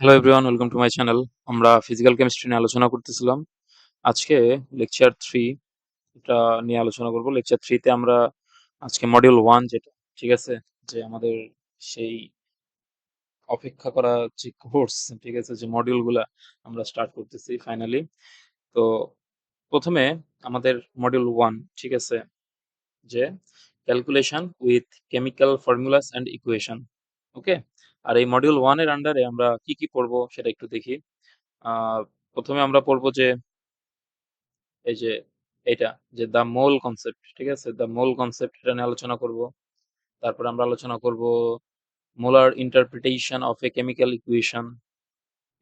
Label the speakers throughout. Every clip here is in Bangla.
Speaker 1: Hello everyone, welcome to my channel. আমরা ফিজিক্যাল কেমিস্ট্রি নিয়ে আলোচনা করতেছিলাম। আজকে লেকচার 3 এটা নিয়ে আলোচনা করব। লেকচার 3 তে আমরা আজকে মডিউল 1 যেটা, ঠিক আছে? যে আমাদের সেই অপেক্ষা করা যে কোর্স, ঠিক আছে? যে মডিউলগুলা আমরা স্টার্ট করতেছি ফাইনালি। তো ১ম এ আমাদের মডিউল 1, ঠিক আছে? যে calculation with chemical formulas and equation. Okay? আর এই মডিউল 1 এর আন্ডারে আমরা কি, কি পড়বো সেটা একটু দেখি। আ ১ম এ আমরা পড়বো যে এই যে এইটা যে দ্য মোল কনসেপ্ট, ঠিক আছে? দ্য মোল কনসেপ্ট এটা নিয়ে আলোচনা করব। তারপরে আমরা আলোচনা করব molar interpretation of a chemical equation,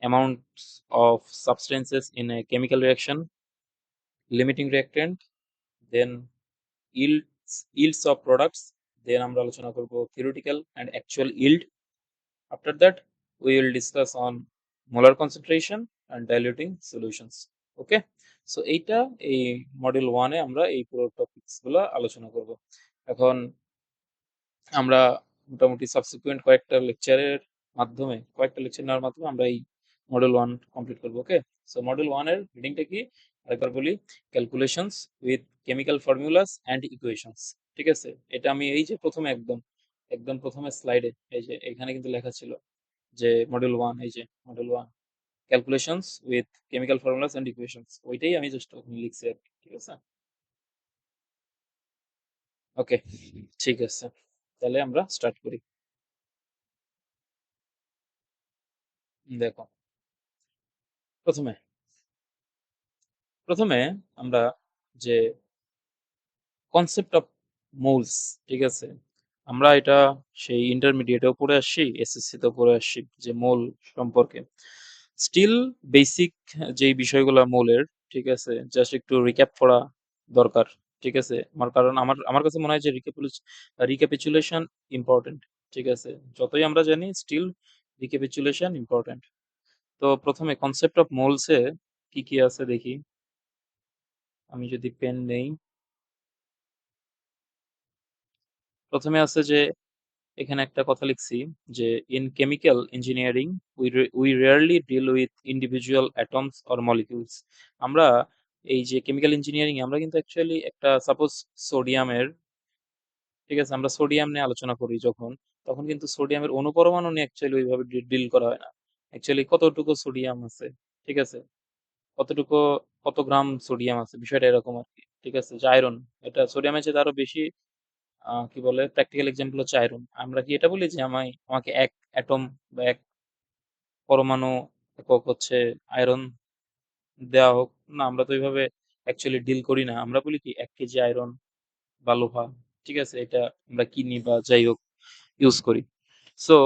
Speaker 1: amounts of substances in a chemical reaction, limiting reactant, then yields of products, then আমরা আলোচনা করব theoretical and actual yield. After that, we will discuss on molar concentration and diluting solutions. Okay? So এইটা এই মডিউল 1 এ আমরা এই পুরো টপিকস গুলা আলোচনা করব। এখন আমরা মোটামুটি সাবসিকুয়েন্ট কয়েকটা লেকচার নেওয়ার মাধ্যমে আমরা এই মডিউল 1 কমপ্লিট করব। ওকে? সো মডিউল 1 এর হেডিংটা কি? আরেকবার বলি, calculations with chemical formulas and equations. ঠিক আছে? এটা আমি এই যে ১ম এ একদম ১ম এর স্লাইডে এই যে এখানে কিন্তু লেখা ছিল যে মডিউল 1, এই যে module 1 calculations with chemical formulas and equations, ওইটাই আমি জাস্ট ওখানে লিখছি আর কি। ঠিক আছে? ওকে, ঠিক আছে, তাহলে আমরা স্টার্ট করি। দেখো, প্রথমে প্রথমে আমরা যে কনসেপ্ট অফ মোলস, ঠিক আছে? আমরা এটা সেই ইন্টারমিডিয়েটেও পড়ে আসছি, এসএসসি তেও পড়ে আসছি যে মোল সম্পর্কে। স্টিল বেসিক যেই বিষয়গুলা মোলের, ঠিক আছে? জাস্ট একটু রিক্যাপ করা দরকার। ঠিক আছে? কারণ আমার আমার কাছে মনে হয় যে রিক্যাপিচুলেশন ইম্পর্টেন্ট। ঠিক আছে? যতই আমরা জানি স্টিল রিক্যাপিচুলেশন ইম্পর্টেন্ট। তো ১ম এ কনসেপ্ট অফ মোলস এ কি, কি আছে দেখি। আমি যদি পেন নেই, ১ম এ আছে যে এখানে একটা কথা লিখছি যে in chemical engineering we rarely deal with individual atoms or molecules. আমরা এই যে কেমিক্যাল ইঞ্জিনিয়ারিং এ আমরা কিন্তু অ্যাকচুয়ালি একটা সাপোজ সোডিয়ামের, ঠিক আছে? আমরা সোডিয়াম নিয়ে আলোচনা করি যখন, তখন কিন্তু সোডিয়ামের অণুপরমাণু নিয়ে অ্যাকচুয়ালি ওইভাবে ডিল করা হয় না। অ্যাকচুয়ালি কতটুকু সোডিয়াম আছে, ঠিক আছে? কতটুকু কত গ্রাম সোডিয়াম আছে, বিষয়টা এরকম আরকি। ঠিক আছে? যে আয়রন, এটা সোডিয়ামের চেয়ে আরো বেশি কি বলে, প্র্যাকটিক্যাল এক্সাম্পল হচ্ছে আয়রন। আমরা কি এটা বলি যে আমাকে ১ অ্যাটম বা ১ পরমাণু একক হচ্ছে আয়রন দেওয়া হোক? না, আমরা তো ওইভাবে অ্যাকচুয়ালি ডিল করি না। আমরা বলি কি ১ কেজি আয়রন বা লোহা, ঠিক আছে? এটা আমরা কিনি বা যাই হোক ইউজ করি। সো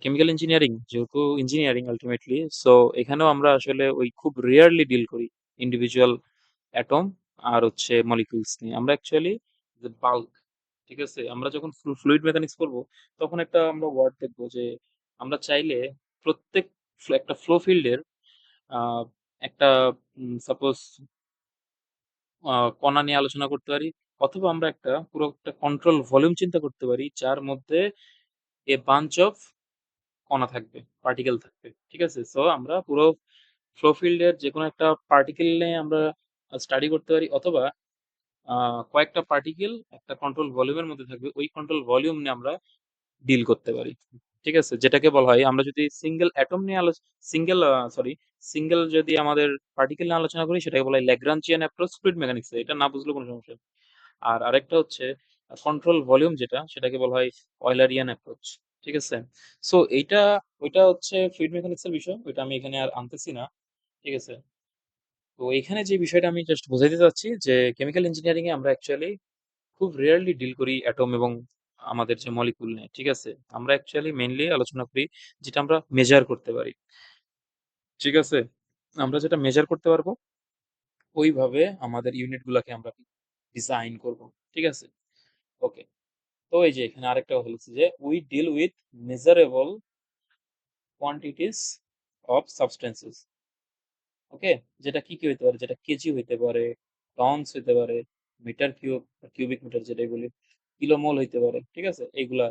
Speaker 1: কেমিক্যাল ইঞ্জিনিয়ারিং যেহেতু ইঞ্জিনিয়ারিং আল্টিমেটলি, সো এখানেও আমরা আসলে ওই খুব রেয়ারলি ডিল করি ইন্ডিভিজুয়াল অ্যাটম আর হচ্ছে মলিকিউলস নিয়ে। আমরা অ্যাকচুয়ালি যে বাল্ক, ঠিক আছে? আমরা যখন ফ্লুইড মেকানিক্স পড়বো, তখন একটা আমরা ওয়ার্ড দেখবো যে আমরা চাইলে প্রত্যেক একটা ফ্লো ফিল্ডের আ একটা সাপোজ আ কণা নিয়ে আলোচনা করতে পারি, অথবা আমরা একটা পুরো একটা কন্ট্রোল ভলিউম চিন্তা করতে পারি যার মধ্যে এ বাঞ্চ অফ কণা থাকবে, পার্টিকেল থাকবে। ঠিক আছে? সো আমরা পুরো ফ্লো ফিল্ড এর যেকোনো একটা পার্টিকেল নিয়ে আমরা স্টাডি করতে পারি, অথবা আ কয়েকটা পার্টিকেল একটা কন্ট্রোল ভলিউম এর মধ্যে থাকবে। ওই কন্ট্রোল ভলিউম নিয়ে আমরা ডিল করতে পারি। ঠিক আছে? যেটাকে বলা হয়, আমরা যদি সিঙ্গেল অ্যাটম নিয়ে সিঙ্গেল সরি সিঙ্গেল যদি আমাদের পার্টিকেল নিয়ে আলোচনা করি, সেটাকে বলা হয় ল্যাগ্রাঞ্জিয়ান অ্যাপ্রোচ ফ্লুইড মেকানিক্স এ। এটা না বুঝলেও কোনো সমস্যা নেই। আর আরেকটা হচ্ছে কন্ট্রোল ভলিউম যেটা, সেটাকে বলা হয় অয়েলারিয়ান অ্যাপ্রোচ। ঠিক আছে? সো ওইটা হচ্ছে ফ্লুইড মেকানিক্স এর বিষয়। ওইটা আমি এখানে আর আনতেছি না। ঠিক আছে? তো এখানে যে বিষয়টা আমি জাস্ট বোঝাইতে চাচ্ছি যে কেমিক্যাল ইঞ্জিনিয়ারিং এ আমরা অ্যাকচুয়ালি খুব রেয়ারলি ডিল করি অ্যাটম এবং আমাদের যে মলিকুল নিয়ে। ঠিক আছে? আমরা অ্যাকচুয়ালি মেইনলি আলোচনা করি যেটা আমরা মেজার করতে পারি। ঠিক আছে? আমরা যেটা মেজার করতে পারবো, ওইভাবে আমাদের ইউনিট গুলাকে আমরা ডিজাইন করব। ঠিক আছে? ওকে। তো এই যে এখানে আরেকটা কথা লিখছি যে we deal with measurable quantities of substances. Okay? যেটা কি, কি হইতে পারে? যেটা কেজি হইতে পারে, টনস হইতে পারে, মিটার কিউব, কিউবিক মিটার যেটাই বলি, কিলোমোল হইতে পারে। ঠিক আছে? এইগুলা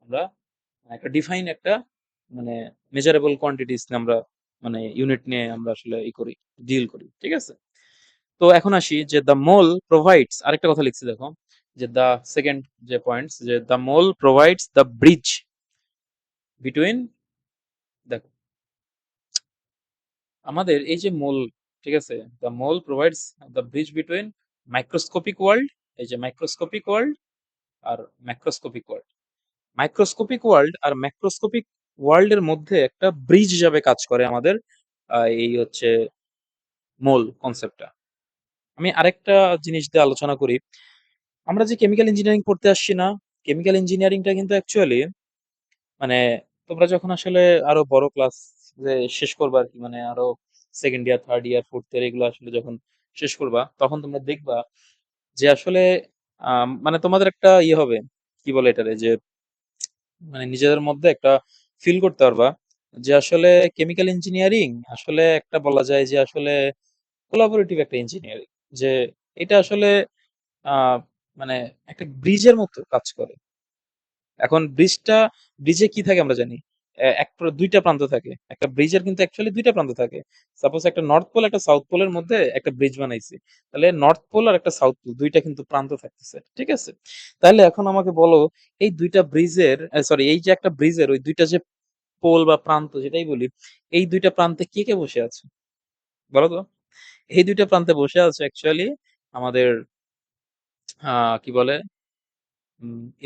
Speaker 1: আমরা একটা ডিফাইন একটা মানে মেজারেবল কোয়ান্টিটিস নিয়ে আমরা মানে ইউনিট নিয়ে আমরা আসলে করি, ডিল করি, ঠিক আছে? তো এখন আসি যে দ্য মোল প্রোভাইডস, আরেকটা কথা লিখছি দেখো, যে দ্য সেকেন্ড যে পয়েন্টস, যে the mole provides the bridge between, দেখো আমাদের এই যে মোল, ঠিক আছে, the mole provides the bridge between microscopic world, এই যে মাইক্রোস্কোপিক ওয়ার্ল্ড আর ম্যাক্রোস্কোপিক ওয়ার্ল্ড, মাইক্রোস্কোপিক ওয়ার্ল্ড আর ম্যাক্রোস্কোপিক ওয়ার্ল্ড এর মধ্যে একটা ব্রিজ হিসাবে কাজ করে আমাদের এই হচ্ছে মোল কনসেপ্টটা। আমি আরেকটা জিনিস দিয়ে আলোচনা করি। আমরা যে কেমিক্যাল ইঞ্জিনিয়ারিং পড়তে আসছি না, কেমিক্যাল ইঞ্জিনিয়ারিংটা কিন্তু অ্যাকচুয়ালি মানে তোমরা যখন আসলে আরো বড় ক্লাস যে শেষ করবা আর কি, মানে আরো second year, third year, fourth year এগুলো আসলে যখন শেষ করবা, তখন তোমরা দেখবা যে আসলে মানে তোমাদের একটা হবে, কি বলে এটারে, যে মানে নিজেদের মধ্যে একটা ফিল করতে পারবা যে আসলে কেমিক্যাল ইঞ্জিনিয়ারিং আসলে একটা বলা যায় যে আসলে কোলাবোরেটিভ একটা ইঞ্জিনিয়ারিং, যে এটা আসলে আহ মানে একটা ব্রিজের মতো কাজ করে। এখন ব্রিজে কি থাকে আমরা জানি, দুইটা প্রান্ত থাকে, একটা ব্রিজের কিন্তু অ্যাকচুয়ালি দুইটা প্রান্ত থাকে। সাপোজ একটা নর্থ পোল একটা সাউথ পোলের মধ্যে একটা ব্রিজ বানাইছি, তাহলে নর্থ পোল আর একটা সাউথ পোল দুইটা কিন্তু প্রান্ত থাকতেছে, ঠিক আছে? তাহলে এখন আমাকে বলো, এই দুইটা ব্রিজের, সরি, এই যে একটা ব্রিজের ওই দুইটা যে পোল বা প্রান্ত যেটাই বলি, এই দুইটা প্রান্তে কে কে বসে আছে বলো তো? এই দুইটা প্রান্তে বসে আছে অ্যাকচুয়ালি আমাদের কি বলে,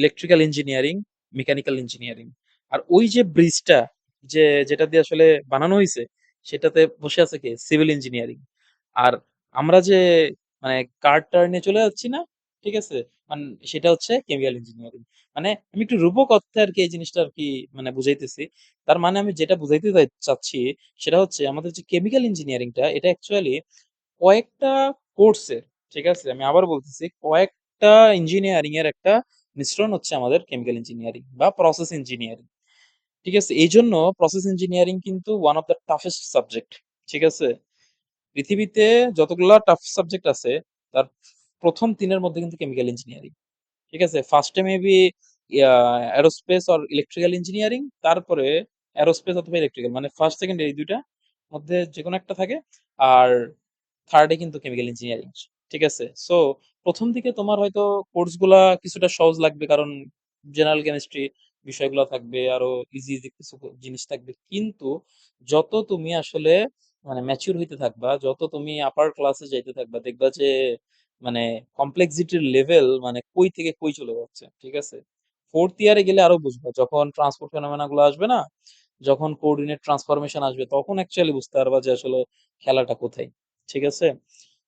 Speaker 1: ইলেকট্রিক্যাল ইঞ্জিনিয়ারিং, মেকানিক্যাল ইঞ্জিনিয়ারিং। আর ওই যে ব্রিজটা যেটা দিয়ে আসলে বানানো হয়েছে, সেটাতে বসে আছে কে, সিভিল ইঞ্জিনিয়ারিং। আর আমরা যে মানে কার টার্নে চলে যাচ্ছি না, ঠিক আছে, মানে সেটা হচ্ছে কেমিক্যাল ইঞ্জিনিয়ারিং। মানে আমি একটু রূপক অর্থে আর কি এই জিনিসটা আর কি মানে বুঝাইতেছি। তার মানে আমি যেটা বুঝাইতে চাচ্ছি সেটা হচ্ছে আমাদের যে কেমিক্যাল ইঞ্জিনিয়ারিংটা এটা অ্যাকচুয়ালি কয়েকটা কোর্সের, ঠিক আছে, আমি আবার বলতেছি, কয়েকটা ইঞ্জিনিয়ারিং এর একটা মিশ্রণ হচ্ছে আমাদের কেমিক্যাল ইঞ্জিনিয়ারিং বা প্রসেস ইঞ্জিনিয়ারিং, ঠিক আছে? এই জন্য প্রসেস ইঞ্জিনিয়ারিং কিন্তু one of the toughest subject, ঠিক আছে? পৃথিবীতে যতগুলা টাফ সাবজেক্ট আছে তার প্রথম তিনের মধ্যে কিন্তু কেমিক্যাল ইঞ্জিনিয়ারিং, ঠিক আছে? ফার্স্টে maybe aerospace or electrical engineering, তারপরে অ্যারোস্পেস অথবা ইলেকট্রিক্যাল, মানে ফার্স্ট সেকেন্ড এই দুইটা মধ্যে যে কোনো একটা থাকে। আর থার্ডে কিন্তু কেমিক্যাল ইঞ্জিনিয়ারিং, ঠিক আছে? সো প্রথম দিকে তোমার হয়তো কোর্স গুলা কিছুটা সহজ লাগবে, কারণ জেনারেল কেমিস্ট্রি বিষয়গুলো থাকবে, আরো ইজি ইজি কিছু জিনিস থাকবে। কিন্তু যত তুমি আসলে মানে ম্যাচিউর হইতে থাকবা, যত তুমি আপার ক্লাসে যাইতে থাকবা, দেখবা যে মানে কমপ্লেক্সিটির লেভেল মানে কই থেকে কই চলে যাচ্ছে, ঠিক আছে? ফোর্থ ইয়ারে গেলে আরো বুঝবা, যখন ট্রান্সপোর্ট ফেনোমেনা গুলো আসবে না, যখন কোঅর্ডিনেট ট্রান্সফরমেশন আসবে, তখন অ্যাকচুয়ালি বুঝতে পারবা যে আসলে খেলাটা কোথায়, ঠিক আছে?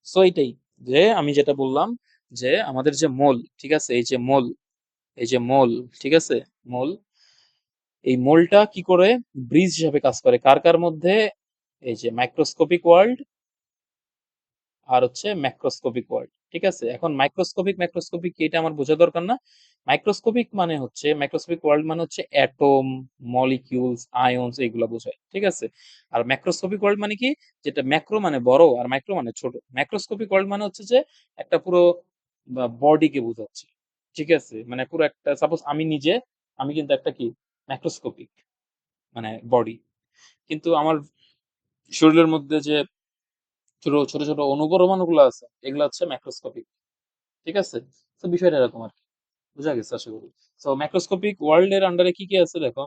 Speaker 1: সো এইটাই, যে আমি যেটা বললাম, যে আমাদের যে মোল, ঠিক আছে, এই যে মোল, ঠিক আছে, মোল, এই মোলটা কি করে ব্রিজ হিসাবে কাজ করে কার কার মধ্যে, এই যে মাইক্রোস্কোপিক ওয়ার্ল্ড আর হচ্ছে ম্যাক্রোস্কোপিক ওয়ার্ল্ড, ঠিক আছে? এখন ম্যাক্রোস্কোপিক এটা আমার বোঝা দরকার না। মাইক্রোস্কোপিক ওয়ার্ল্ড মানে হচ্ছে অ্যাটম, মলিকিউলস, আয়নস, এগুলা বোঝায়, ঠিক আছে? আর ম্যাক্রোস্কোপিক ওয়ার্ল্ড মানে কি, যেটা ম্যাক্রো মানে বড় আর মাইক্রো মানে ছোট। ম্যাক্রোস্কোপিক ওয়ার্ল্ড মানে হচ্ছে যে একটা পুরো বডিকে বোঝাচ্ছে, ঠিক আছে? মানে পুরো একটা, সাপোজ আমি নিজে, আমি কিন্তু একটা কি, ম্যাক্রোস্কোপিক মানে বডি, কিন্তু আমার শরীরের মধ্যে যে ছোট ছোট ছোট অনুপরমাণুগুলো আছে, এগুলো হচ্ছে ম্যাক্রোস্কোপিক, ঠিক আছে? তো বিষয়টা এরকম আর কি, বুঝা গেছে আশা করি। তো ম্যাক্রোস্কোপিক ওয়ার্ল্ড এর আন্ডারে কি কি আছে দেখো,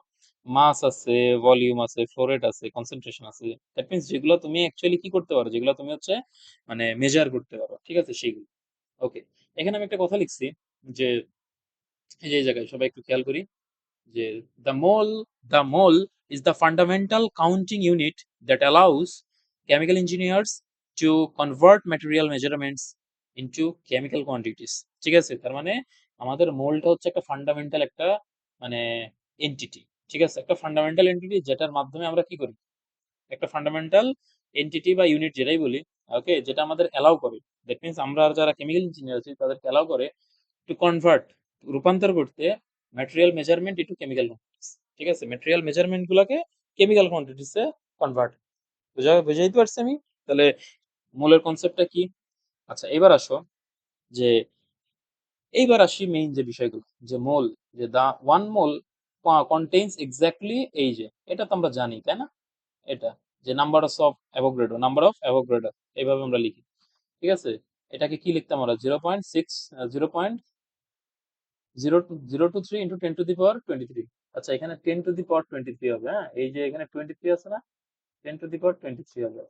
Speaker 1: মাস আছে, ভলিউম আছে, ফ্লো রেট আছে, কনসেন্ট্রেশন আছে। দ্যাট মিন্স যেগুলো তুমি অ্যাকচুয়ালি কি করতে পারো, যেগুলো তুমি হচ্ছে মানে মেজার করতে পারো, ঠিক আছে, সেগুলো। ওকে, এখানে আমি একটা কথা লিখছি, যে এই যে এই জায়গায় সবাই একটু খেয়াল করি, যে the mole the mole is the fundamental counting unit that allows chemical engineers to convert material measurements into chemical quantities, ঠিক আছে? তার মানে আমাদের মোলটা হচ্ছে একটা ফান্ডামেন্টাল একটা মানে এন্টিটি, ঠিক আছে, একটা ফান্ডামেন্টাল এন্টিটি যেটার মাধ্যমে আমরা কি করি, একটা ফান্ডামেন্টাল এন্টিটি বা ইউনিট যেটাই বলি, ওকে, যেটা আমাদের অ্যালাউ করে, দ্যাট মিন্স আমরা যারা কেমিক্যাল ইঞ্জিনিয়ার আছি তাদেরকে অ্যালাউ করে টু কনভার্ট, রূপান্তর করতে material measurement into chemical quantities, ঠিক আছে? ম্যাটেরিয়াল মেজারমেন্ট গুলাকে কেমিক্যাল কোয়ান্টিটিস এ কনভার্ট, বুঝাইতে পারছি আমি? তাহলে মোলের কনসেপ্টটা কি? আচ্ছা, এবার আসো, যে এইবার আসি মেইন যে বিষয়গুলো, যে মোল, যে the one mole contains exactly এই যে, এটা তো আমরা জানি তাই না? এটা যে নাম্বার অফ অ্যাভোগাড্রো এইভাবে আমরা লিখি, ঠিক আছে? এটাকে কি লিখতাম আমরা? 0.6 0.023 ইন্টু 10^23। আচ্ছা, এখানে 10^23 হবে। হ্যাঁ, এই যে এখানে 23 আছে না, 10^23 হবে,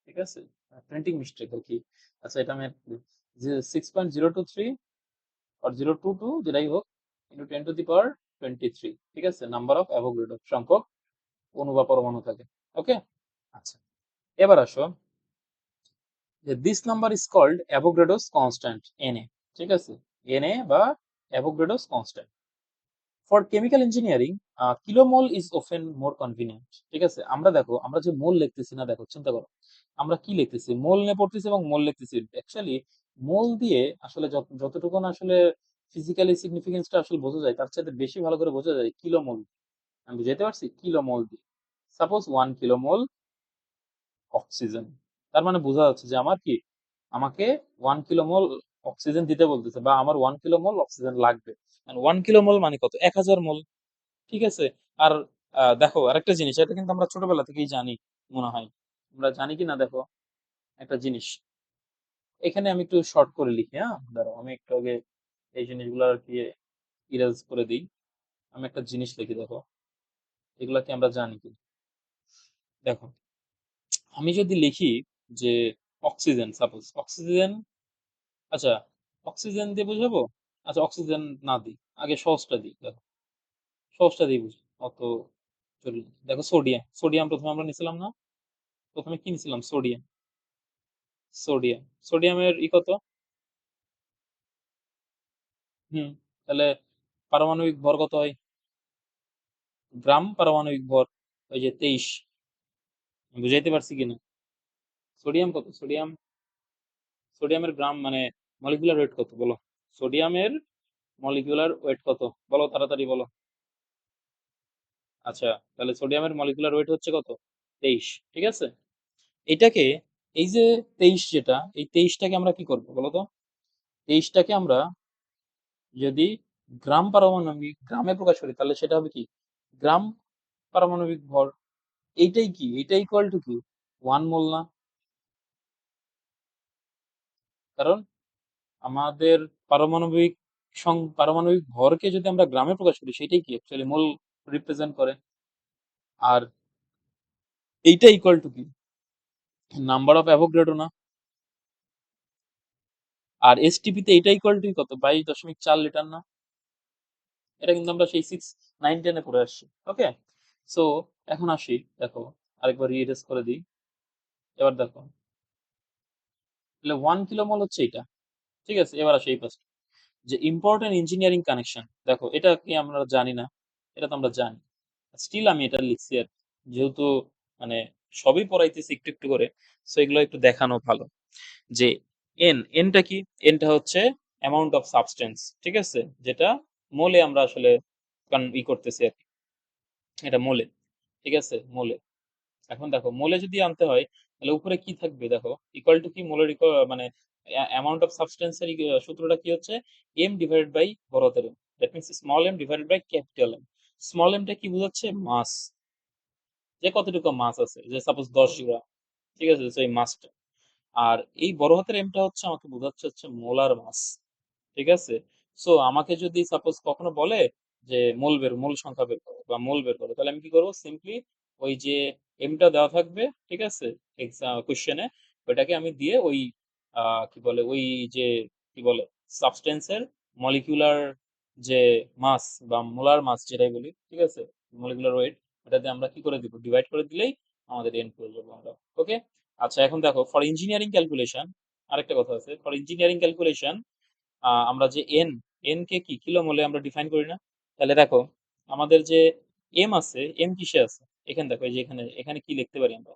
Speaker 1: ঠিক আছে? প্রিন্টিং মিস্টেক আর কি। আচ্ছা, এটা আমি 6.023 আর 022 যেটাই হোক ইন্টু 10^23, ঠিক আছে? নাম্বার অফ অ্যাভোগাড্রো, সংখ্যক অণু বা পরমাণু থাকে। ওকে। আচ্ছা, এবার আসো যে this number is called Avogadro's constant, NA, ঠিক আছে? এনএ বা Avogadro's constant. For chemical engineering kilomole is often more convenient, ঠিক আছে? আমরা দেখো, আমরা যে মোল লিখতেছি না, দেখো চিন্তা করো, আমরা কি লিখতেছি? মোল নিয়ে পড়তেছি এবং মোল লিখতেছি। অ্যাকচুয়ালি মোল দিয়ে আসলে যতটুকু না আসলে ফিজিক্যালি সিগনিফিকেন্সটা আসলে বোঝা যায়, তার চাইতে বেশি ভালো করে বোঝা যায় কিলোমোল। আমি বুঝাইতে পারছি? কিলোমোল দিয়ে। সাপোজ 1 কিলোমোল অক্সিজেন, তার মানে বোঝা যাচ্ছে যে আমার কি, আমাকে 1 কিলোমোল অক্সিজেন দিতে বলতেছে, বা আমার 1 কিলোমোল অক্সিজেন লাগবে। 1 কিলোমোল মানে কত? 1000 মোল, ঠিক আছে? আর দেখো আরেকটা জিনিস, এটা কিন্তু আমরা ছোটবেলা থেকেই জানি মনে হয়। আমরা জানি কি না, দেখো একটা জিনিস, এখানে আমি একটু শর্ট করে লিখি। হ্যাঁ, দাঁড়াও, আমি একটু আগে এই জিনিসগুলো আর কি ইরেজ করে দিই। আমি একটা জিনিস লিখি, দেখো এগুলা কি আমরা জানি কি? দেখো, আমি যদি লিখি যে অক্সিজেন, সাপোজ অক্সিজেন, আচ্ছা অক্সিজেন দিয়ে বুঝাবো। আচ্ছা, অক্সিজেন না দিই, আগে সহজটা দিই। দেখো সহজটা দিয়ে বুঝি, অত জরুরি না। দেখো সোডিয়াম, সোডিয়াম প্রথমে আমরা নিছিলাম না? প্রথমে কি নিছিলাম? সোডিয়াম। সোডিয়ামের কত? হুম, তাহলে পারমাণবিক ভর কত হয়? গ্রাম পারমাণবিক ভর, ওই যে 23। বুঝাইতে পারছি কিনা? সোডিয়াম কত? সোডিয়ামের গ্রাম মানে মলিকুলার ওয়েট কত বলো? সোডিয়ামের মলিকুলার ওয়েট কত? বলো তাড়াতাড়ি বলো। আচ্ছা, তাহলে সোডিয়ামের মলিকুলার ওয়েট হচ্ছে কত? 23, ঠিক আছে? এটাকে, এই যে 23, যেটা এই 23টাকে আমরা কি করবো বলো তো? 23টাকে আমরা যদি গ্রাম পারমাণবিক গ্রামে প্রকাশ করি, তাহলে সেটা হবে কি? গ্রাম পারমাণবিক ভর। এইটাই কি, এইটা ইকুয়াল টু কি? 1 মোল না? কারণ আমাদের পারমাণবিক পারমাণবিক ভরকে যদি আমরা গ্রামে প্রকাশ করি, সেটাই কি অ্যাকচুয়ালি মোল রিপ্রেজেন্ট করে। আর এইটা ইকুয়াল টু কি? নাম্বার অফ অ্যাভোগাড্রো না? আর এসটিপি তে এটা ইকুয়াল টু কত? 22.4 লিটার না? এটা কিন্তু আমরা সেই 6, 9, 10-এ পড়ে আসছি। ওকে, সো এখন আসি, দেখো আরেকবার রিএরেজ করে দিই। এবার দেখো, তাহলে 1 কিলোমোল হচ্ছে এটা, ঠিক আছে? এবার আসি এই পাশে, যে ইম্পর্টেন্ট ইঞ্জিনিয়ারিং কানেকশন। দেখো এটা কি আমরা জানি না? এটা তো আমরা জানি, স্টিল আমি এটা লিখছি আর কি। যেহেতু মানে সবই পড়াইতেছি একটু একটু করে, সো এগুলো একটু দেখানো ভালো। যে এনটা কি? এনটা হচ্ছে অ্যামাউন্ট অফ সাবস্টেন্স, ঠিক আছে? যেটা মোলে আমরা আসলে করতেছি আর কি, এটা মোলে, ঠিক আছে? মোলে। এখন দেখো মোলে যদি আনতে হয়, তাহলে উপরে কি থাকবে? দেখো ইকুয়াল টু কি মোলের মানে অ্যামাউন্ট অফ সাবস্টেন্স এর সূত্রটা কি হচ্ছে? এম ডিভাইডেড বাই বড়হাতের M, that means small M divided by capital M. Small এমটা কি বোঝাচ্ছে? মাস, যে কতটুকু মাস আছে, যে সাপোজ 10 গ্রাম, ঠিক আছে? তো এই মাসটা। আর এই বড় হাতের এমটা হচ্ছে আমাকে বোঝাচ্ছে হচ্ছে মোলার মাস, ঠিক আছে? সো আমাকে যদি সাপোজ কখনো বলে যে মোল সংখ্যা বের করো বা মোল বের করো, তাহলে আমি কি করবো? সিম্পলি ওই যে এমটা দেওয়া থাকবে, ঠিক আছে, এক্সাম কোশ্চেনে, ওইটাকে আমি দিয়ে ওই কি বলে, ওই যে কি বলে, সাবস্টেন্সের মলিকিউলার যে মাস বা মোলার মাস যেটাই বলি, ঠিক আছে, মলিকুলার ওয়েট, ওটাতে আমরা কি করে দিব? ডিভাইড করে দিলেই আমাদের এন পেয়ে যাবো আমরা। ওকে। আচ্ছা, এখন দেখো ফর ইঞ্জিনিয়ারিং ক্যালকুলেশন, আরেকটা কথা আছে, ফর ইঞ্জিনিয়ারিং ক্যালকুলেশন আমরা যে এন কে কি কিলোমোলে আমরা ডিফাইন করি না? তাহলে দেখো আমাদের যে এম আছে, এম কিসে আছে? এখানে দেখো, এই যে এখানে এখানে কি লিখতে পারি আমরা?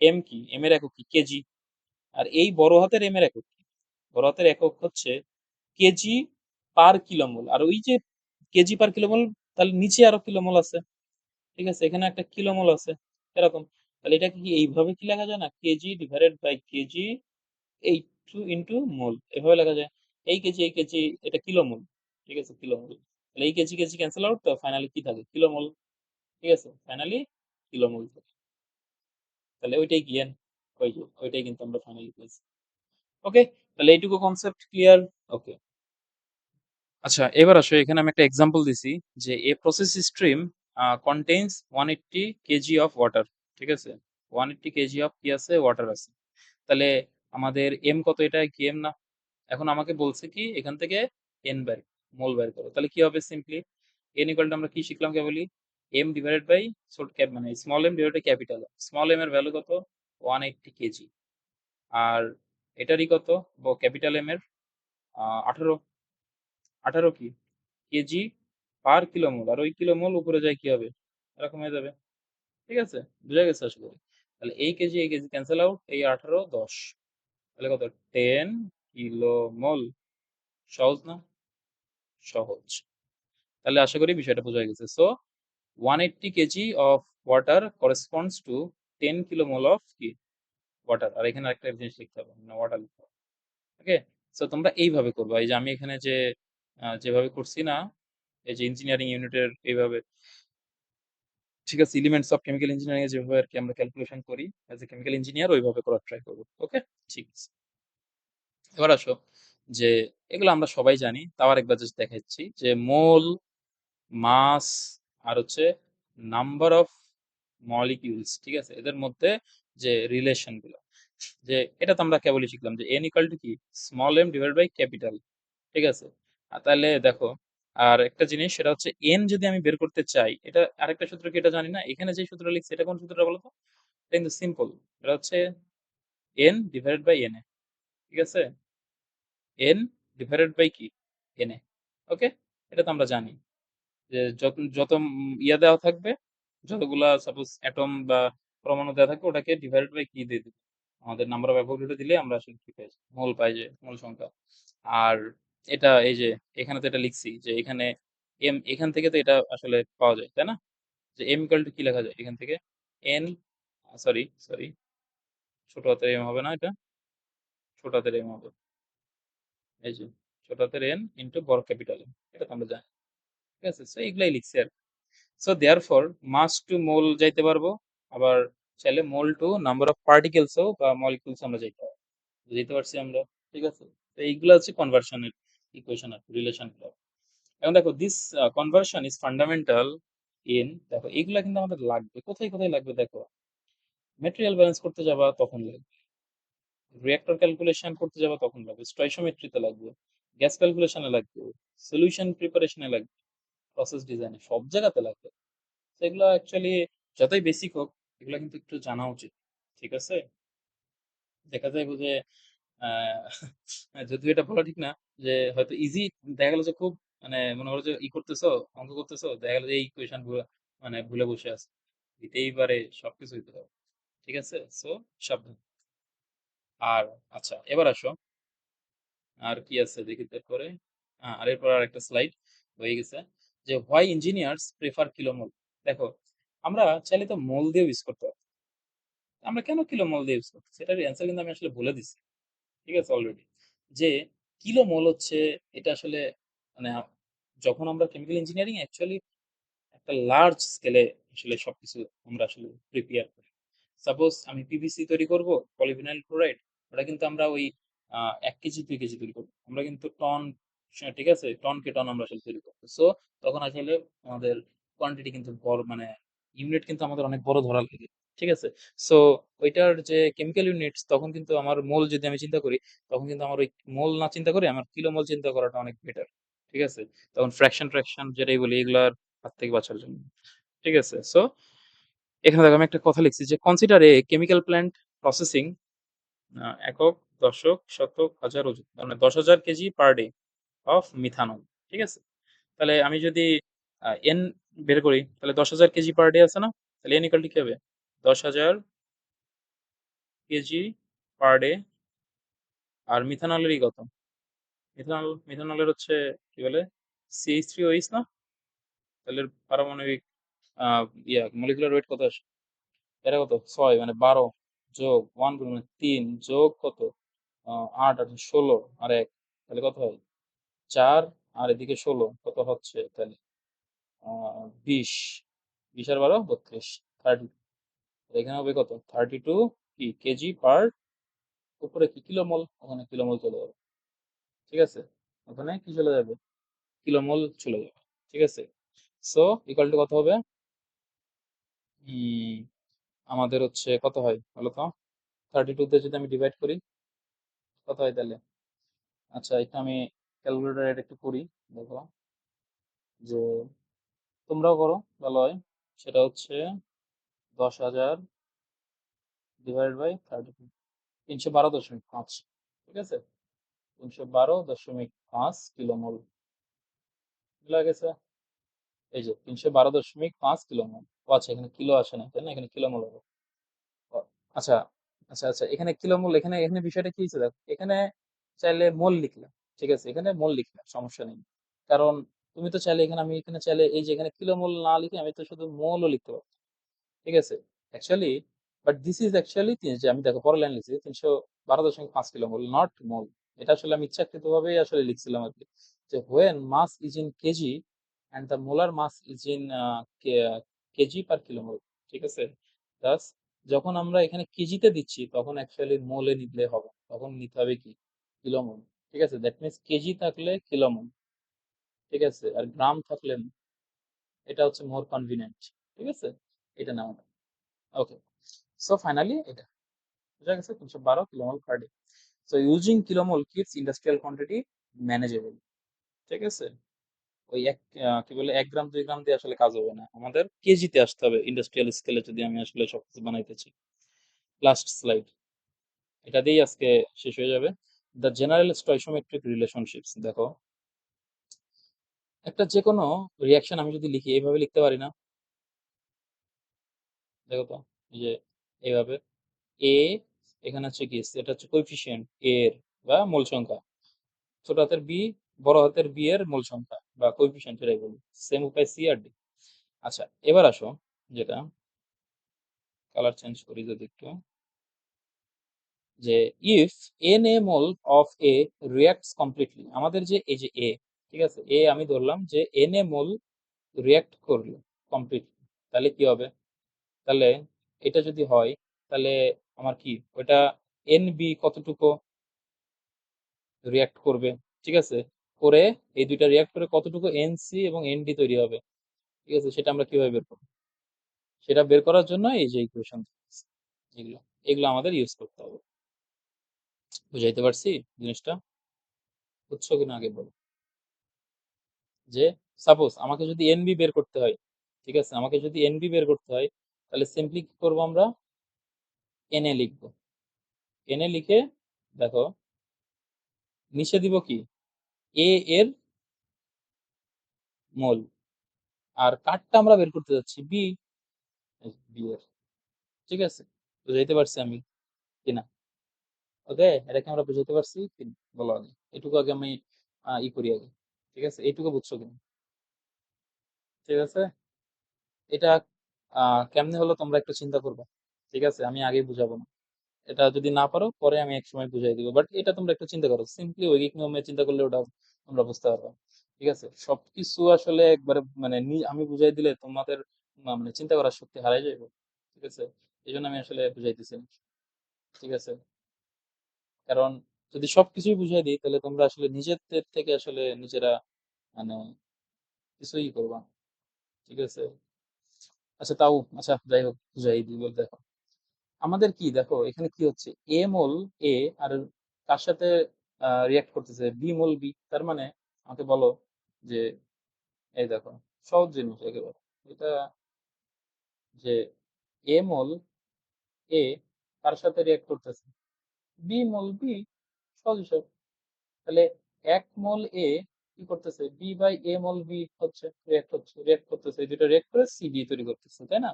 Speaker 1: এম কি? এম এর একক কি? কেজি। আর এই বড় হাতের এম এর একক কি? বড় হাতের একক হচ্ছে কেজি পার কিলোমোল। আর ওই যে কেজি পার কিলোমোল, তাহলে নিচে আরো কিলোমোল আছে, ঠিক আছে? এখানে একটা কিলোমোল আছে, এরকম। তাহলে এটা কি এইভাবে কি লেখা যায় না? কেজি ডিভাইডেড বাই কেজি এই টু ইন্টু মোল, এভাবে লেখা যায়। এই কেজি এটা কিলোমোল, ঠিক আছে? কিলোমোল। তাহলে এই কেজি কেজি ক্যান্সেল আউট, তো ফাইনালি কি থাকে? কিলোমোল। ঠিক আছে? ফাইনালি কিলোমোল থাকে। তাহলে ওইটাই কি এন? ওই যে ওইটাই কিন্তু আমরা ফাইনালি পেয়েছি। ওকে? তাহলে এইটুকু কনসেপ্ট ক্লিয়ার? ওকে। আচ্ছা, এবার আসো, এখানে আমি একটা এক্সাম্পল দিছি যে a process stream contains 180 KG of water. ঠিক আছে? 180 কেজি অফ কি আছে? ওয়াটার আছে। তাহলে আমাদের এম কত? এটা কি এম না? এখন আমাকে বলছে কি এখান থেকে এন বের, মোল বের করো। তাহলে কি হবে? সিম্পলি এন ইকুয়াল টু আমরা কি শিখলাম কেবলই? এম ডিভাইডেড বাই ছোট ক্যাপ, মানে small M divided by capital. Small M এর ভ্যালু কত? 180 কেজি। আর এটারই কত? ক্যাপিটাল এম এর 18। 18 কি কেজি পার কিলোমোল, আর ওই কিলোমোল উপরে যায় কি হবে? এরকম হয়ে যাবে। ঠিক আছে? বুঝা গেছে আশা করি। তাহলে এই কেজি ক্যান্সেল আউট, এই 18 10, তাহলে কত? 10 কিলোমোল। সহজ না? সহজ। তাহলে আশা করি বিষয়টা বোঝা গেছে। So 180 KG of water corresponds to 10 kilomole of কি ওয়াটার। আর এখানে একটা জিনিস লিখতে হবে, না ওয়াটার লিখতে হবে। ওকে? সো তোমরা এইভাবে করবা। এই যে আমি এখানে যে যেভাবে করছি না, এই যে ইঞ্জিনিয়ারিং ইউনিটের এইভাবে, ঠিক আছে, এলিমেন্টস অফ কেমিক্যাল ইঞ্জিনিয়ারিং এ যেভাবে আর কি আমরা ক্যালকুলেশন করি অ্যাজ এ কেমিক্যাল ইঞ্জিনিয়ার, ওইভাবে করার ট্রাই করবো। ওকে? ঠিক আছে। এবার আসো, যে এগুলো আমরা সবাই জানি, তাও আরেকবার জাস্ট দেখাচ্ছি যে মোল, মাস, আর হচ্ছে নাম্বার অফ মলিকিউলস, ঠিক আছে, এদের মধ্যে যে রিলেশন গুলো, যে এটা তো আমরা কেবলই শিখলাম যে এন ইকাল টু কি? Small M divide by capital. ঠিক আছে? তাহলে দেখো, আর একটা জিনিস সেটা হচ্ছে এন যদি আমি বের করতে চাই, এটা আরেকটা সূত্র কি এটা জানি না, এখানে যে সূত্র লিখছি এটা কোন সূত্রটা বলতো? এটা কিন্তু সিম্পল। এটা হচ্ছে N divided by N A. ঠিক আছে? এন ডিভাইডেড বাই কি? N A. ওকে? এটা তো আমরা জানি যে যত যত ইয়া দেওয়া থাকবে, যতগুলা সাপোজ অ্যাটম বা পরমাণু দেওয়া থাকবে, ওটাকে ডিভাইডেড বাই কি দিয়ে দিবে, আমাদের নাম্বার অফ অ্যাভোগাড্রো দিলে আমরা আসলে কি পাই? মোল পাই, যে মোল সংখ্যা। আর এটা এই যে এখানে তো এটা লিখছি যে এখানে এম, এখান থেকে তো এটা আসলে পাওয়া যায়, তাই না? যে এম ইকুয়াল টু কি লেখা যায় এখান থেকে? এন, সরি সরি, ছোট হাতের এম হবে না, এটা ছোট হাতের এম হবে। এই যে ছোট হাতের এন ইন্টু বড় ক্যাপিটাল এম, এটা তো আমরা জানি। ঠিক আছে? সো এগুলাই লিখছি আর কি। সো দেয়ারফর মাস টু মোল যাইতে পারবো, আবার চাইলে মোল টু নাম্বার অফ পার্টিকেলসও বা মলিকিউলস আমরা যাইতে পারবো। বুঝতে পারছি আমরা? ঠিক আছে? তো এইগুলো হচ্ছে কনভার্সনের ইকুয়েশন আর রিলেশন গুলো। এখন দেখো, this conversion is fundamental in, দেখো এইগুলা কিন্তু আমাদের লাগবে। কোথায় কোথায় লাগবে দেখো? ম্যাটেরিয়াল ব্যালেন্স করতে যাবা তখন লাগবে, রিঅ্যাক্টর ক্যালকুলেশন করতে যাবা তখন লাগবে, স্টয়চিওমেট্রিতে লাগবে, গ্যাস ক্যালকুলেশনে লাগবে, সলিউশন প্রিপারেশনে লাগবে, প্রসেস ডিজাইনে, সব জায়গাতে লাগবে। তো এগুলো অ্যাকচুয়ালি যতই বেসিক হোক, এগুলো কিন্তু একটু জানা উচিত। ঠিক আছে? দেখা যায় যে আহ, যদিও এটা বলা ঠিক না, যে হয়তো ইজি দেখা গেল যে খুব, মানে মনে করো যে ই করতেছো, অঙ্ক করতেছো, দেখা গেল যে এই ইকুয়েশন মানে ভুলে বসে আছে, দিতেই পারে, সবকিছু হইতে পারে। ঠিক আছে? সো সাবধান। আর আচ্ছা, এবার আসো, আর কি আছে দেখি তারপরে। আর এরপর আর একটা স্লাইড হয়ে গেছে, যে হোয়াই ইঞ্জিনিয়ার্স প্রেফার কিলোমোল। দেখো, আমরা চাইলে তো মোল দিয়ে ইউজ করতে পারি, আমরা কেন কিলোমোল দিয়ে ইউজ করছি সেটার অ্যান্সার কিন্তু আমি আসলে বলে দিছি। ঠিক আছে? অলরেডি, যে কিলোমোল হচ্ছে, এটা আসলে মানে যখন আমরা কেমিক্যাল ইঞ্জিনিয়ারিং অ্যাকচুয়ালি একটা লার্জ স্কেলে আসলে সবকিছু আমরা আসলে প্রিপেয়ার করি। সাপোজ আমি পিভিসি তৈরি করব, পলিভিনাইল ক্লোরাইড, ওটা কিন্তু আমরা ওই 1 কেজি 2 কেজি তৈরি করবো, আমরা কিন্তু টন, ঠিক আছে, টন কে টন আমরা আসলে তৈরি করবো। সো তখন আসলে আমাদের কোয়ান্টিটি কিন্তু বড়, মানে ইউনিট কিন্তু আমাদের অনেক বড় ধরা লাগে। ঠিক আছে? সো ওইটার যে কেমিক্যাল ইউনিটস, তখন কিন্তু আমার মোল যদি আমি চিন্তা করি, তখন কিন্তু আমার ওই মোল না চিন্তা করে আমার কিলোমোল চিন্তা করাটা অনেক বেটার। ঠিক আছে? তখন ফ্র্যাকশন ফ্র্যাকশন যেটাই বলি, এগুলার হাত থেকে বাঁচার জন্য। ঠিক আছে? সো এখানে দেখো, আমি একটা কথা লিখছি যে consider a chemical plant processing একক, দশক, শতক, হাজার, ওজন, মানে 10,000 KG per day of methanol. ঠিক আছে? তাহলে আমি যদি এন বের করি, তাহলে 10,000 কেজি পার ডে আছে না? তাহলে এন ইকাল টু কি হবে? 10,000 কেজি পার ডে। আর মিথানলেরই কত? মিথানলের হচ্ছে কি বলে, CH3OH না? তাহলে পারমাণবিক মলিকুলার ওয়েট কত আসে? এটা কত? 6, মানে 12 যোগ 1 মানে 3 যোগ কত? 8 আর 16 আর 1, তাহলে কত হয়? 4 আর এদিকে 16 কত হচ্ছে তাহলে 20, 20 আর 12 32, 30। এখানে হবে কত 32 কি কেজি পার, উপরে কি কিলোমোল, ওখানে কিলোমোল চলে যাবে। ঠিক আছে, ওখানে কি চলে যাবে, কিলোমোল চলে যাবে। ঠিক আছে, সো ইকুয়াল টু কত হবে, উম, আমাদের হচ্ছে কত হয় বলো তো, 32 তে যদি আমি ডিভাইড করি কত হয় তাহলে। আচ্ছা এটা আমি ক্যালকুলেটর একটু করি, দেখো যে তোমরাও করো ভালো হয়। সেটা হচ্ছে 10,000 ডিভাইড বাই 32, 312.5। ঠিক আছে, 312.5 কিলোমোল গেছে। এই যে 312.5 কিলোমোল। ও আচ্ছা, এখানে কিলো আসে না তাই না, এখানে কিলোমোল হবে। ও, আচ্ছা আচ্ছা আচ্ছা, এখানে কিলোমোল, এখানে এখানে বিষয়টা কি হয়েছে দেখো, এখানে চাইলে মোল লিখলাম। ঠিক আছে, এখানে মোল লিখলাম সমস্যা নেই, কারণ তুমি তো চাইলে এখানে, আমি এখানে চাইলে এই যে এখানে কিলোমোল না লিখে আমি তো শুধু মোলও লিখতে পারবো। ঠিক আছে, actually, but this is actually, যে আমি দেখো পরের লাইন লিখছি 312.5 কিলোমোল, নট মোল। এটা আসলে আমি ইচ্ছাকৃত ভাবেই আসলে লিখছিলাম আর কি, যে when mass is in KG and the molar mass is in KG per kilomole. ঠিক আছে, দাস যখন আমরা এখানে কেজিতে দিচ্ছি তখন অ্যাকচুয়ালি মোলে নিতে হবে, তখন নিতে হবে কি কিলোমোল। ঠিক আছে, দ্যাট মিনস কেজি থাকলে কিলোমোল। ঠিক আছে, আর গ্রাম থাকলে এটা হচ্ছে মোর কনভিনিয়েন্ট। ঠিক আছে, এটা নাও। ওকে, সো ফাইনালি এটা বোঝা গেছে, 312 kilomole per day. So using kilomole keeps industrial quantity manageable. ঠিক আছে, ওই কি বলে 1 গ্রাম 2 গ্রাম দিয়ে আসলে কাজ হবে না, আমাদের কেজিতে আসতে হবে ইন্ডাস্ট্রিয়াল স্কেলে যদি আমি আসলে সবকিছু বানাইতেছি। লাস্ট স্লাইড, এটা দিয়েই আজকে শেষ হয়ে যাবে। দ্য জেনারেল স্টয়সোমেট্রিক রিলেশনশিপস, দেখো একটা যে কোনো রিয়াকশন আমি যদি লিখি এইভাবে লিখতে পারি না, দেখো তো, এই যে এইভাবে এ, এখানে হচ্ছে কি এটা হচ্ছে কোএফিসিয়েন্ট এর বা মোল সংখ্যা, ছোট হাতের বি, বড় হাতের বি এর মোল সংখ্যা বা কোএফিসিয়েন্ট এটাই বলি, সেম উপায় সি আর ডি। আচ্ছা এবার আসো, যেটা কালার চেঞ্জ করি যদি একটু, যে if N A mole of A reacts completely, আমাদের যে এই যে এ, ঠিক আছে, এ আমি ধরলাম যে এন এ মোল রিয়াক্ট করলো কমপ্লিটলি, তাহলে কি হবে, তাহলে এটা যদি হয় তাহলে আমার কি ওটা এন বি কতটুকু রিয়াক্ট করবে। ঠিক আছে, করে এই দুইটা রিয়াক্ট করে কতটুকু এন সি এবং এন ডি তৈরি হবে। ঠিক আছে, সেটা আমরা কিভাবে বের করবো, সেটা বের করার জন্য এই যে ইকুয়েশন, এগুলো এগুলো আমাদের ইউজ করতে হবে। বুঝাইতে পারছি জিনিসটা, বুঝছো কিনা আগে বলো। যে সাপোজ আমাকে যদি এনবি বের করতে হয়, ঠিক আছে, আমাকে যদি এনবি বের করতে হয়, তাহলে সিম্পলি কি করবো, আমরা এনএ লিখবো। এনএ লিখে দেখো নিচে দিব কি এ এর মোল, আর কাঠটা আমরা বের করতে যাচ্ছি বি, বি এর। ঠিক আছে, বুঝাইতে পারছি আমি কিনা, ওকে, এটাকে আমরা বুঝাইতে পারছি কিনা বলো আগে, এটুকু আগে আমি ই করি আগে। ঠিক আছে, এইটুকু বুঝছো কিনা। ঠিক আছে, এটা কেমনে হলো তোমরা একটু চিন্তা করবে। ঠিক আছে, আমি আগেই বুঝাবো না, এটা যদি না পারো পরে আমি এক সময় বুঝাই দিব, বাট এটা তোমরা একটু চিন্তা করো, সিম্পলি ঐকিক নিয়মে চিন্তা করলে ওটা তোমরা বুঝতে পারবে। ঠিক আছে, সবকিছু আসলে একবারে মানে আমি বুঝাই দিলে তোমাদের মানে চিন্তা করার শক্তি হারাই যাবে। ঠিক আছে, এই জন্য আমি আসলে বুঝাইতেছি না। ঠিক আছে, কারণ যদি সবকিছুই বুঝাই দিই তাহলে তোমরা আসলে নিজেদের থেকে আসলে নিজেরা মানে কিছুই করবা না। ঠিক আছে, আচ্ছা তাও আচ্ছা যাই হোক বুঝাই দিই বলতে, দেখো আমাদের কি দেখো এখানে কি হচ্ছে, এ মোল এ আর কার সাথে রিয়াক্ট করতেছে, বি মোল বি, তার মানে আমাকে বলো যে এই দেখো সহজ জিনিস একেবারে এটা, যে এ মোল এ কার সাথে রিয়াক্ট করতেছে, বি মোল বি, সহজ হিসাব। তাহলে 1 মোল এ কি করতেছে, B by A mole B হচ্ছে রিয়াক্ট করতেছে, এই দুটো রিয়াক্ট করে সি বি তৈরি করতেছে, তাই না।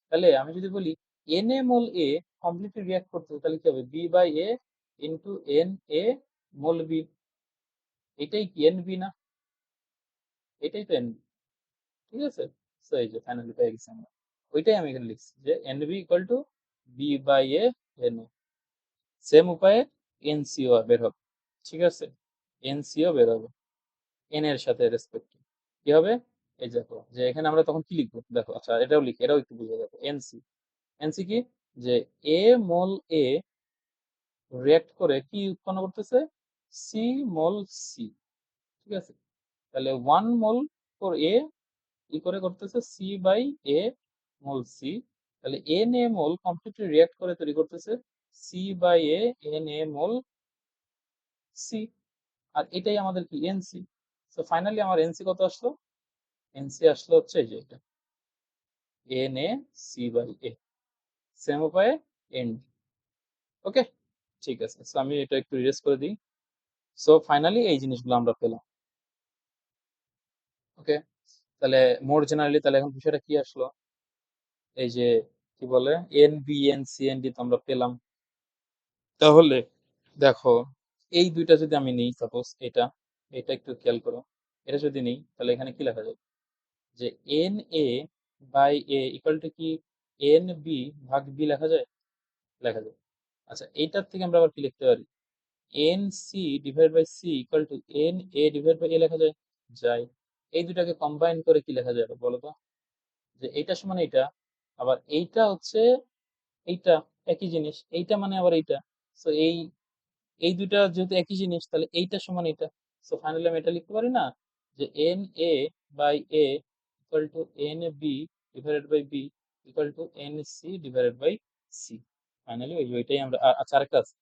Speaker 1: তাহলে আমি যদি বলি N A mole A completely react করতেছে, তাহলে কি হবে, B by A into N A mole B, এটাই কি এন বি না, এটাই তো এন বি। ঠিক আছে, তো এই যে ফাইনালি পেয়ে গেছি আমরা, ওইটাই আমি এখানে লিখছি যে N B equal to B by A N A, same উপায়ে এনসিও বের হবে। ঠিক আছে, এনসিও বের হবে, n এর সাথে রেসপেক্ট কি হবে? এই দেখো যে এখানে আমরা তখন কি লিখবো, দেখো আচ্ছা এটাও লিখি, এটাও একটু বুঝে দেখো। এনসি, এনসি কি, যে এ মোল এ রিঅ্যাক্ট করে কি উৎপন্ন করতেছে, সি মোল সি, ঠিক আছে? তাহলে 1 মোল ফর এ ই করে করতেছে C by A mole C, তাহলে N A mole completely react করে তৈরি করতেছে C by A N A mole C, আর এটাই আমাদের কি এনসি। সো ফাইনালি আমার এনসি কত আসলো? এনসি আসলো হচ্ছে এই যে এটা, N A C by A, same উপায়ে এন। ওকে, ঠিক আছে, সো আমি এটা একটু ইরেজ করে দিই। সো ফাইনালি এই জিনিসগুলো আমরা পেলাম। ওকে, তাহলে মোর জেনারেলি তাহলে এখন বিষয়টা কি আসলো, এই যে কি বলে N B N C N D তো আমরা পেলাম। তাহলে দেখো এই দুইটা যদি আমি নিই, সাপোজ এটা, এটা একটু খেয়াল করো, এটা যদি নিই তাহলে এখানে কি লেখা যায়, যে N A by A equal to কি এন বি ভাগ বি লেখা যায়, লেখা যায়। আচ্ছা এইটার থেকে আমরা আবার কি লিখতে পারি, N C divide by C equal to N A divide by A লেখা যায়, যায়। এই দুটাকে কম্বাইন করে কি লেখা যায় বলো তো, যে এইটা সমান এইটা, আবার এইটা হচ্ছে এইটা, একই জিনিস, এইটা মানে আবার এইটা। সো এই এই দুইটা যেহেতু একই জিনিস তাহলে এইটা সমান এইটা। সো ফাইনালি আমি এটা লিখতে পারি না, যে N A by A equal to N B divided by B equal to N C divided by C. Finally ওইটাই আমরা আচ্ছা আরেকটা আছে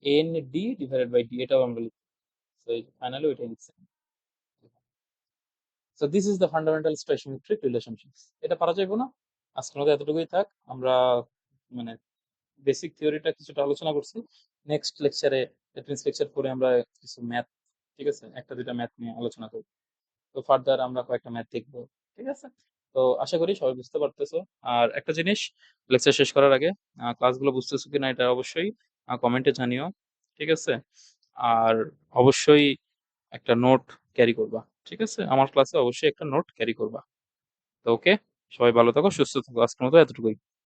Speaker 1: N D divided by D, এটাও আমরা লিখি। সো ফাইনালি ওইটাই লিখছি। So this is the fundamental stoichiometric relationships. এটা পারা যাবে না, আজকের মতো এতটুকুই থাক। আমরা মানে বেসিক থিওরিটা কিছুটা আলোচনা করছি। নেক্সট লেকচারে, রেফারেন্স লেকচার পরে আমরা কিছু ম্যাথ, ঠিক আছে, একটা দুইটা ম্যাথ নিয়ে আলোচনা করব। তো ফার্দার আমরা কয়েকটা ম্যাথ দেখবো, ঠিক আছে? তো আশা করি সবাই বুঝতে পারতেছো। আর একটা জিনিস, লেকচার শেষ করার আগে ক্লাসগুলো বুঝতেছো কিনা এটা অবশ্যই কমেন্টে জানিও, ঠিক আছে? আর অবশ্যই একটা নোট ক্যারি করবা, ঠিক আছে? আমার ক্লাসে অবশ্যই একটা নোট ক্যারি করবা। তো ওকে, সবাই ভালো থাকো, সুস্থ থাকো, আজকের মতো এতটুকুই।